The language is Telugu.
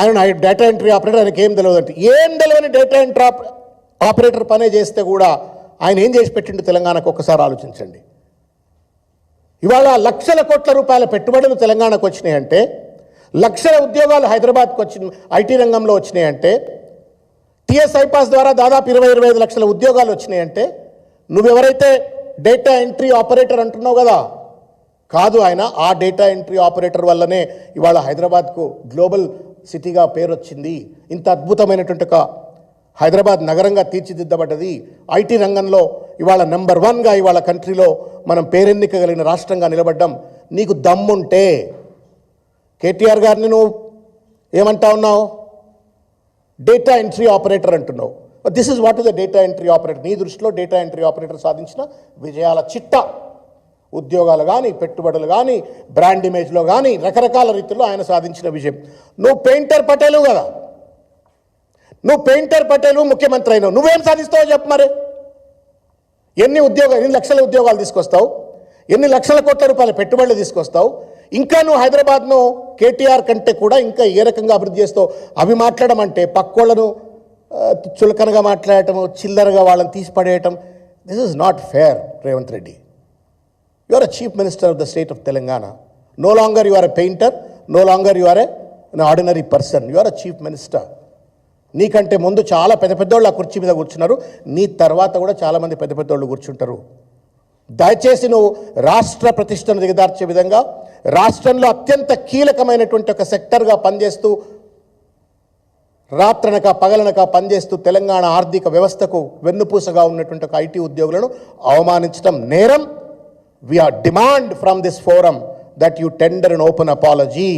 ఆయన డేటా ఎంట్రీ ఆపరేటర్, ఆయనకి ఏం తెలియదు అంటే ఏం తెలియని డేటా ఎంట్రీ ఆపరేటర్ పనే చేస్తే కూడా ఆయన ఏం చేసి పెట్టిండు తెలంగాణకు ఒక్కసారి ఆలోచించండి. ఇవాళ లక్షల కోట్ల రూపాయల పెట్టుబడులు తెలంగాణకు వచ్చినాయంటే, లక్షల ఉద్యోగాలు హైదరాబాద్కు వచ్చిన ఐటీ రంగంలో వచ్చినాయంటే, టీఎస్ ఐపాస్ ద్వారా దాదాపు 20-25 లక్షల ఉద్యోగాలు వచ్చినాయంటే, నువ్వెవరైతే డేటా ఎంట్రీ ఆపరేటర్ అంటున్నావు కదా, కాదు ఆయన ఆ డేటా ఎంట్రీ ఆపరేటర్ వల్లనే ఇవాళ హైదరాబాద్కు గ్లోబల్ సిటీగా పేరు వచ్చింది. ఇంత అద్భుతమైనటువంటి ఒక హైదరాబాద్ నగరంగా తీర్చిదిద్దబడ్డది. ఐటీ రంగంలో ఇవాళ నెంబర్ 1గా ఇవాళ కంట్రీలో మనం పేరెన్నికగలిగిన రాష్ట్రంగా నిలబడ్డాం. నీకు దమ్ముంటే కేటీఆర్ గారిని నువ్వు ఏమంటా ఉన్నావు? డేటా ఎంట్రీ ఆపరేటర్ అంటున్నావు. This is what is the data entry operator. నీ దృష్టిలో డేటా ఎంట్రీ ఆపరేటర్ సాధించిన విజయాల చిట్టా, ఉద్యోగాలు కానీ, పెట్టుబడులు కానీ, బ్రాండ్ ఇమేజ్లో కానీ, రకరకాల రీతిలో ఆయన సాధించిన విజయం. నువ్వు పెయింటర్ పటేలు కదా, నువ్వు పెయింటర్ పటేలు ముఖ్యమంత్రి అయినావు, నువ్వేం సాధిస్తావో చెప్పు మరి. ఎన్ని లక్షల ఉద్యోగాలు తీసుకొస్తావు, ఎన్ని లక్షల కోట్ల రూపాయల పెట్టుబడులు తీసుకొస్తావు, ఇంకా నువ్వు హైదరాబాద్ను కేటీఆర్ కంటే కూడా ఇంకా ఏ రకంగా అభివృద్ధి చేస్తావు? అవి మాట్లాడమంటే పక్కోళ్లను చులకనగా మాట్లాడటము, చిల్లరగా వాళ్ళని తీసి పడేయటం, this is not fair. Revanth Reddy, you are a chief minister of the state of Telangana. No longer you are a painter, no longer you are an ordinary person, you are a chief minister. నీకంటే ముందు చాలా పెద్ద పెద్దోళ్ళు ఆ కుర్చీ మీద కూర్చున్నారు, నీ తర్వాత కూడా చాలామంది పెద్ద పెద్దోళ్ళు కూర్చుంటారు. దయచేసి నువ్వు రాష్ట్ర ప్రతిష్టను దిగదార్చే విధంగా, రాష్ట్రంలో అత్యంత కీలకమైనటువంటి ఒక సెక్టర్గా పనిచేస్తూ, రాత్రనక పగలనక పనిచేస్తూ తెలంగాణ ఆర్థిక వ్యవస్థకు వెన్నుపూసగా ఉన్నటువంటి ఒక ఐటీ ఉద్యోగులను అవమానించడం నేరం. We are demand from this forum that you tender an open apology.